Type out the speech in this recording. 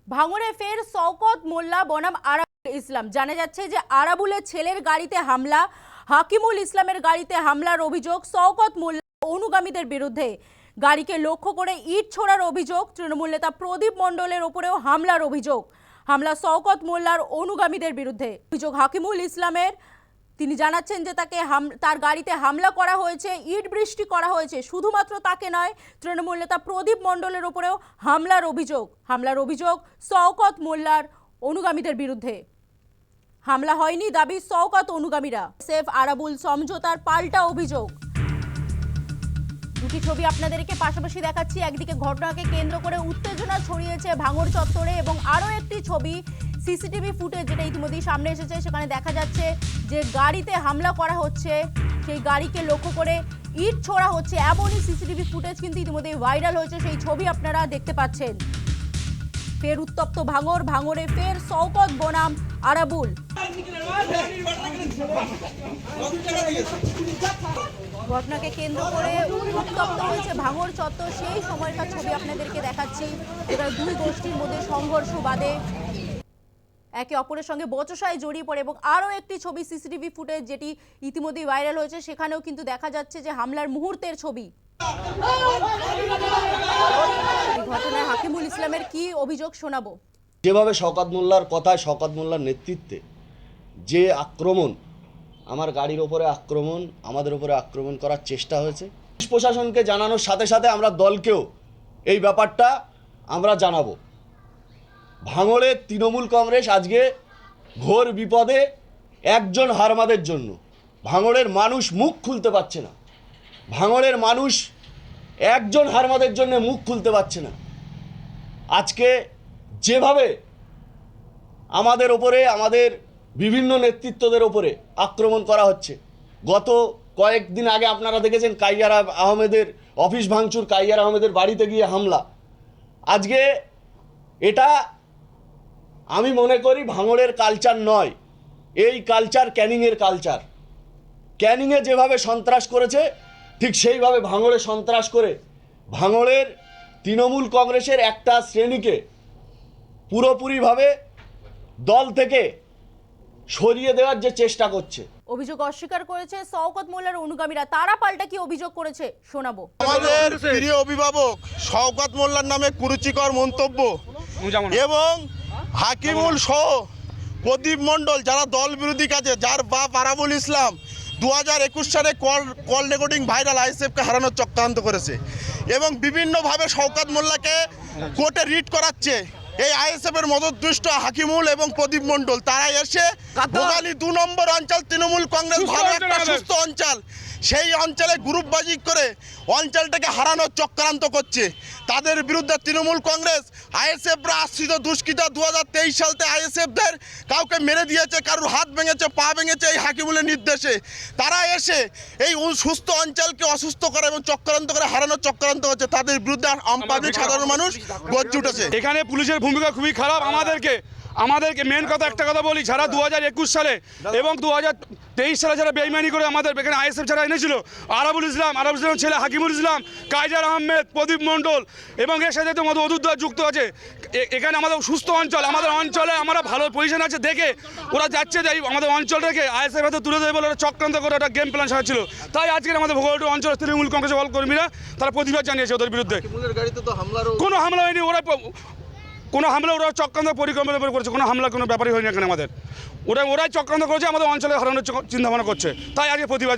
ভাঙড়ে ফের শওকত মোল্লা বনাম আরাবুল ইসলাম। জানা যাচ্ছে যে আরাবুলের ছেলের গাড়িতে হামলা, হাকিমুল ইসলামের গাড়িতে হামলার অভিযোগ শওকত মোল্লা অনুগামীদের বিরুদ্ধে। গাড়িকে লক্ষ্য করে ইট ছোড়ার অভিযোগ, তৃণমূল নেতা প্রদীপ মণ্ডলের ওপরেও হামলার অভিযোগ। হামলা শওকত মোল্লার অনুগামীদের বিরুদ্ধে। অভিযোগ হাকিমুল ইসলামের, তিনি জানাচ্ছেন যে তার গাড়িতে হামলা করা হয়েছে, ইট বৃষ্টি করা হয়েছে। শুধুমাত্র তাকে নয়, তৃণমূল নেতা প্রদীপ মণ্ডলের উপরেও হামলার অভিযোগ শওকত মোল্লার অনুগামীদের বিরুদ্ধে। হামলা হয়নি দাবি শওকত অনুগামীরা। সেফ আরাবুল সমঝোতার পাল্টা অভিযোগ। দুটি ছবি আপনাদেরকে পাশাপাশি দেখাচ্ছি। একদিকে ঘটনাকে কেন্দ্র করে উত্তেজনা ছড়িয়েছে ভাঙড় চত্বরে, এবং আরও একটি ছবি সিসিটিভি ফুটেজ যেটা ইতিমধ্যেই সামনে এসেছে, সেখানে দেখা যাচ্ছে যে গাড়িতে হামলা করা হচ্ছে, সেই গাড়িকে লক্ষ্য করে ইট ছোড়া হচ্ছে। এমনই সিসিটিভি ফুটেজ কিন্তু ইতিমধ্যেই ভাইরাল হয়েছে, সেই ছবি আপনারা দেখতে পাচ্ছেন। ফের উত্তপ্ত ভাঙড়ে ফের শওকত বনাম আরাবুল। ঘটনাকে কেন্দ্র করে উত্তপ্ত হয়েছে ভাঙড় চত্বর। সেই সময়কার ছবি আপনাদেরকে দেখাচ্ছি, যেখানে দুই গোষ্ঠীর মধ্যে সংঘর্ষ বাধে, একে অপরের সঙ্গে বচসায় জড়িয়ে পড়ে। এবং আরও একটি ছবি সিসিটিভি ফুটেজ যেটি ইতিমধ্যেই ভাইরাল হয়েছে, সেখানেও কিন্তু দেখা যাচ্ছে যে হামলার মুহূর্তের ছবি। এই ঘটনায় হাকিমুল ইসলামের কি অভিযোগ শোনাবো। যেভাবে শওকত মোল্লার কথায়, শওকত মোল্লার নেতৃত্বে যে আক্রমণ, আমার গাড়ির ওপরে আক্রমণ, আমাদের উপরে আক্রমণ করার চেষ্টা হয়েছে, পুলিশ প্রশাসনকে জানানোর সাথে সাথে আমরা দলকেও এই ব্যাপারটা আমরা জানাবো। ভাঙড়ের তৃণমূল কংগ্রেস আজকে ঘোর বিপদে, একজন হারমাদের জন্য। ভাঙড়ের মানুষ মুখ খুলতে পারছে না, ভাঙড়ের মানুষ একজন হারমাদের জন্য মুখ খুলতে পারছে না। আজকে যেভাবে আমাদের ওপরে, আমাদের বিভিন্ন নেতৃত্বদের ওপরে আক্রমণ করা হচ্ছে, গত কয়েকদিন আগে আপনারা দেখেছেন কাইয়ার আহমেদের অফিস ভাঙচুর, কাইয়ার আহমেদের বাড়িতে গিয়ে হামলা। আজকে এটা আমি মনে করি ভাঙড়ের কালচার নয়, এই কালচার ক্যানিংয়ের কালচার। ক্যানিংয়ে যেভাবে সন্ত্রাস করেছে, ঠিক সেইভাবে ভাঙড়ে সন্ত্রাস করে ভাঙড়ের তৃণমূল কংগ্রেসের একটা শ্রেণীকে পুরোপুরিভাবে দল থেকে সরিয়ে দেওয়ার যে চেষ্টা করছে। অভিযোগ অস্বীকার করেছে শওকত মোল্লার অনুগামীরা। তারা পাল্টা কি অভিযোগ করেছে শোনাবো। আমাদের প্রিয় অভিভাবক শওকত মোল্লার নামে কুরুচিকর মন্তব্য এবং হাকিমুল সহ প্রদীপ মণ্ডল, যারা দল বিরোধী কাজে, যার বাপ আরাবুল ইসলাম 2021 সালে কল রেকর্ডিং ভাইরাল, আইএসএফকে হারানোর চক্রান্ত করেছে এবং বিভিন্নভাবে শওকত মোল্লাকে কোর্টে রিট করাচ্ছে। এই আইএসএফের মদতদৃষ্ট হাকিমুল এবং প্রদীপ মণ্ডল, তারা এসে ভোগালী 2 নম্বর অঞ্চল তৃণমূল কংগ্রেস ভালো একটা সুস্থ অঞ্চল, সেই অঞ্চলে গ্রুপবাজি করে অঞ্চলটাকে হারানোর চক্রান্ত করছে। তাদের বিরুদ্ধে তৃণমূল কংগ্রেস, আইএসএফরা আশ্রিত দুষ্কৃতা 2023 সালতে আইএসএফদের কাউকে মেরে দিয়েছে, কারোর হাত ভেঙেছে, পা ভেঙেছে এই হাকিমুলের নির্দেশে। তারা এসে এই সুস্থ অঞ্চলকে অসুস্থ করে এবং চক্রান্ত করে হারানোর চক্রান্ত হচ্ছে। তাদের বিরুদ্ধে আমপাবলিক সাধারণ মানুষ গর্জে উঠেছে। এখানে পুলিশের ভূমিকা খুবই খারাপ। আমাদেরকে মেন একটা কথা বলি, যারা 2021 সালে এবং 2023 সালে যারা বেইমানি করে আমাদের এখানে আইএসএফ যারা এনেছিল, আরাবুল ইসলামের ছেলে হাকিমুল ইসলাম, কাইজার আহমেদ, প্রদীপ মণ্ডল এবং এর সাথে তো মধুদ্দার যুক্ত আছে। এখানে আমাদের সুস্থ অঞ্চল, আমাদের অঞ্চলে আমরা ভালো পজিশন আছে দেখে ওরা যাচ্ছে যে আমাদের অঞ্চলটাকে আইএসএফ হাতে তুলে দেবে বলে ওরা চক্রান্ত করে একটা গেম প্ল্যান সাজাচ্ছিল। তাই আজকে আমাদের ভোগলটু অঞ্চলের তৃণমূল কংগ্রেসের কর্মীরা তারা প্রতিবাদ জানিয়েছে ওদের বিরুদ্ধে। কোনো হামলা হয়নি, ওরা চক্রান্ত পরিকল্পনা করেছে, কোনো হামলা কোনো ব্যাপারই হয়নি এখানে আমাদের। ওরাই চক্রান্ত করেছে, আমাদের অঞ্চলে হারানোর চিন্তা ভাবনা করছে, তাই আজকে প্রতিবাদ।